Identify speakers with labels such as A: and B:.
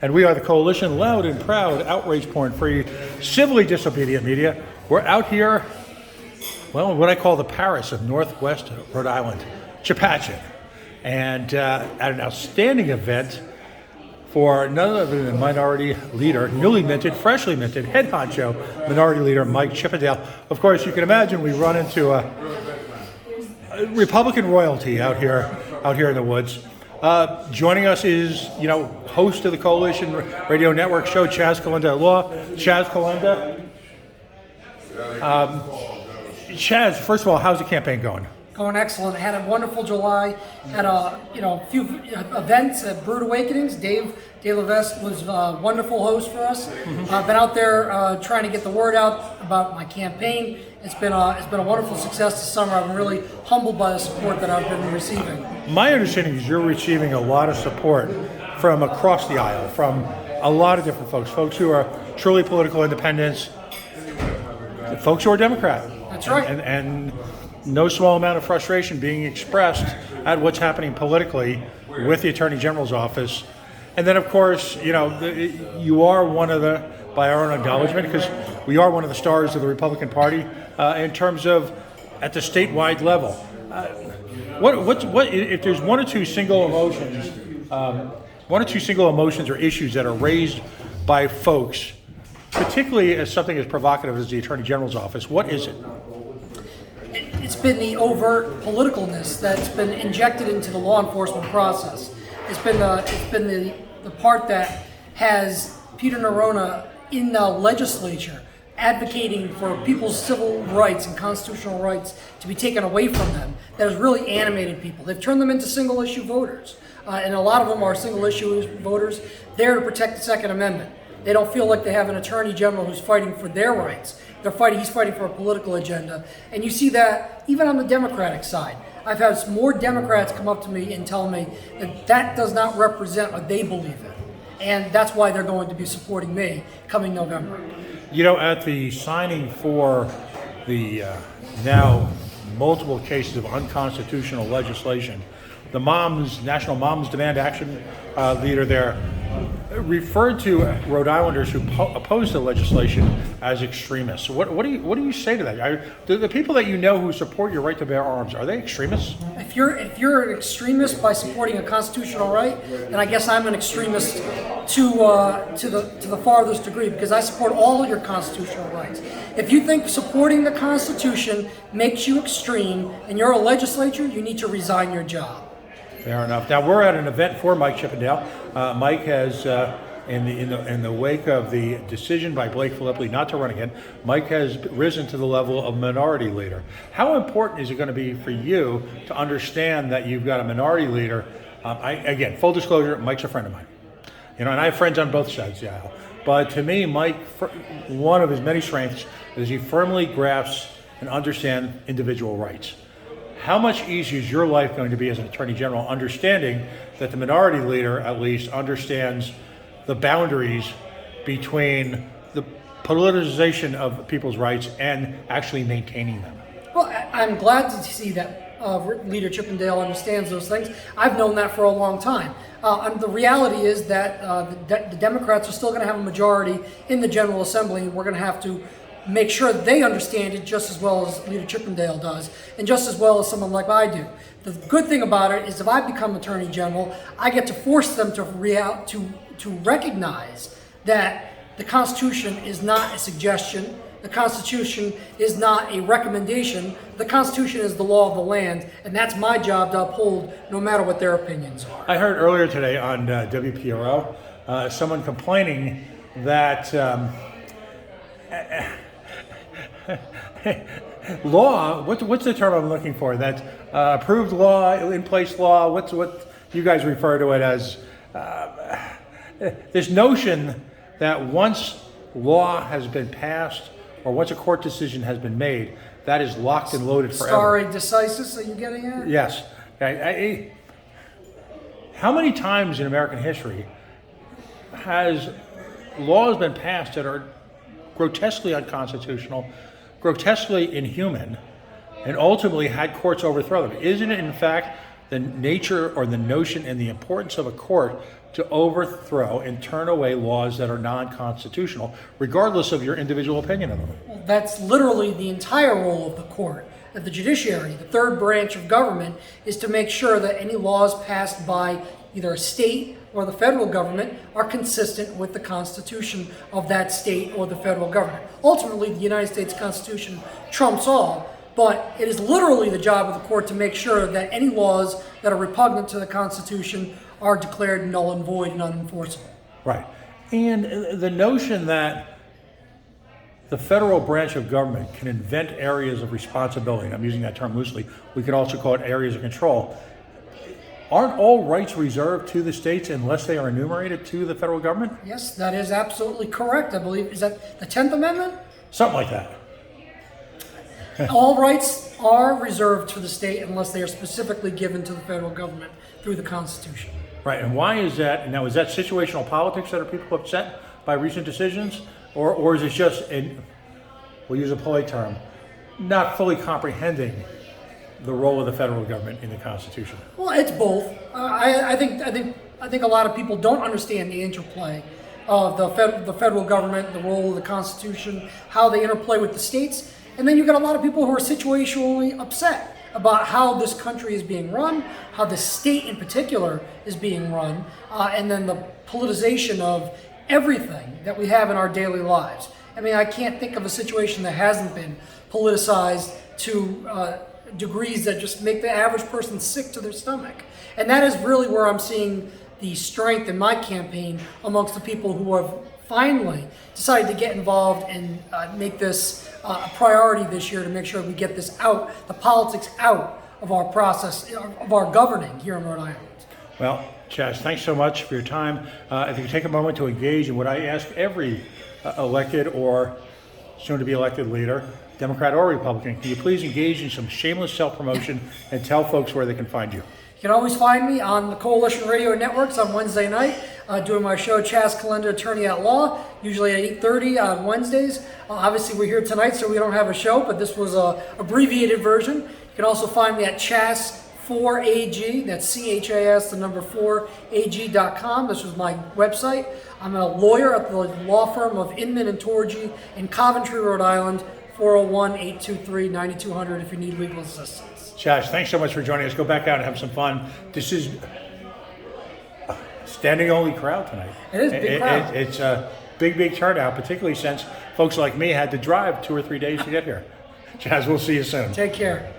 A: And we are the coalition, loud and proud, outrage porn-free, civilly disobedient media. We're out here, well, what I call the Paris of Northwest Rhode Island, Chepachet. And at an outstanding event for none other than Minority Leader, newly minted, freshly minted, head honcho, Minority Leader Mike Chippendale. Of course, you can imagine we run into Republican royalty out here in the woods. Joining us is, host of the Coalition Radio Network show, Chaz Calenda Law. Chaz Calenda. Chaz, first of all, how's the campaign going?
B: Going excellent. Had a wonderful July. Had a few events at Brood Awakenings. Dave Levesque was a wonderful host for us. I've been out there trying to get the word out about my campaign. It's been a wonderful success this summer. I've been really humbled by the support that I've been receiving.
A: My understanding is you're receiving a lot of support from across the aisle, from a lot of different folks who are truly political independents, folks who are Democrat.
B: That's right.
A: And no small amount of frustration being expressed at what's happening politically with the Attorney General's office. And then, of course, you are one of the, by our own acknowledgement, because we are one of the stars of the Republican Party in terms of at the statewide level. What if there's one or two single emotions or issues that are raised by folks, particularly as something as provocative as the Attorney General's office, what is it?
B: It's been the overt politicalness that's been injected into the law enforcement process. It's been the part that has Peter Nerona in the legislature advocating for people's civil rights and constitutional rights to be taken away from them that has really animated people. They've turned them into single issue voters. And a lot of them are single issue voters there to protect the Second Amendment. They don't feel like they have an attorney general who's fighting for their rights. He's fighting for a political agenda. And you see that even on the Democratic side. I've had more Democrats come up to me and tell me that does not represent what they believe in. And that's why they're going to be supporting me coming November.
A: At the signing for the now multiple cases of unconstitutional legislation, the National Moms Demand Action leader there referred to Rhode Islanders who oppose the legislation as extremists. What do you say to that? The people that who support your right to bear arms, are they extremists?
B: If you're an extremist by supporting a constitutional right, then I guess I'm an extremist to the farthest degree, because I support all of your constitutional rights. If you think supporting the Constitution makes you extreme and you're a legislature, you need to resign your job.
A: Fair enough. Now we're at an event for Mike Chippendale. Mike has, in the wake of the decision by Blake Filippi not to run again, Mike has risen to the level of minority leader. How important is it going to be for you to understand that you've got a minority leader? Again, full disclosure, Mike's a friend of mine. And I have friends on both sides of the aisle. But to me, Mike, one of his many strengths is he firmly grasps and understands individual rights. How much easier is your life going to be as an Attorney General, understanding that the minority leader at least understands the boundaries between the politicization of people's rights and actually maintaining them?
B: Well, I'm glad to see that Leader Chippendale understands those things. I've known that for a long time. And the reality is that the Democrats are still going to have a majority in the General Assembly, and we're going to have to make sure that they understand it just as well as Leader Chippendale does, and just as well as someone like I do. The good thing about it is if I become Attorney General, I get to force them to recognize that the Constitution is not a suggestion, the Constitution is not a recommendation, the Constitution is the law of the land, and that's my job to uphold no matter what their opinions are.
A: I heard earlier today on WPRO someone complaining that law, what's the term I'm looking for? That approved law, in place law, what you guys refer to it as, this notion that once law has been passed or once a court decision has been made, that is locked and loaded forever.
B: Stare decisis, are you getting at?
A: Yes. How many times in American history has laws been passed that are grotesquely unconstitutional, grotesquely inhuman, and ultimately had courts overthrow them? Isn't it, in fact, the nature or the notion and the importance of a court to overthrow and turn away laws that are non-constitutional, regardless of your individual opinion of them.
B: Well, that's literally the entire role of the court. That the judiciary, the third branch of government, is to make sure that any laws passed by either a state or the federal government are consistent with the Constitution of that state or the federal government. Ultimately, the United States Constitution trumps all, but it is literally the job of the court to make sure that any laws that are repugnant to the Constitution are declared null and void and unenforceable.
A: Right. And the notion that the federal branch of government can invent areas of responsibility, and I'm using that term loosely, we could also call it areas of control. Aren't all rights reserved to the states unless they are enumerated to the federal government?
B: Yes, that is absolutely correct. I believe, is that the 10th Amendment?
A: Something like that.
B: All rights are reserved to the state unless they are specifically given to the federal government through the Constitution.
A: Right, and why is that? Now, is that situational politics that are people upset by recent decisions? Or is it just, we'll use a polite term, not fully comprehending the role of the federal government in the Constitution?
B: Well, it's both. I think a lot of people don't understand the interplay of the federal government, the role of the Constitution, how they interplay with the states, and then you've got a lot of people who are situationally upset about how this country is being run, how the state in particular is being run, and then the politicization of everything that we have in our daily lives. I mean, I can't think of a situation that hasn't been politicized to degrees that just make the average person sick to their stomach. And that is really where I'm seeing the strength in my campaign amongst the people who have finally decided to get involved and make this a priority this year to make sure we get this out, the politics out of our process, of our governing here in Rhode Island.
A: Well, Chaz, thanks so much for your time. If you take a moment to engage in what I ask every elected or soon-to-be elected leader, Democrat or Republican, can you please engage in some shameless self-promotion and tell folks where they can find you?
B: You can always find me on the Coalition Radio Networks on Wednesday night, doing my show, Chaz Calenda, Attorney at Law, usually at 8:30 on Wednesdays. Obviously, we're here tonight, so we don't have a show, but this was a abbreviated version. You can also find me at Chaz4AG, that's CHAS, the number 4AG.com. This was my website. I'm a lawyer at the law firm of Inman and Torgy in Coventry, Rhode Island, 401-823-9200 if you need legal assistance.
A: Chaz, thanks so much for joining us. Go back out and have some fun. This is a standing only crowd tonight.
B: It is a big crowd.
A: It's a big turnout, particularly since folks like me had to drive 2 or 3 days to get here. Chaz, we'll see you soon.
B: Take care.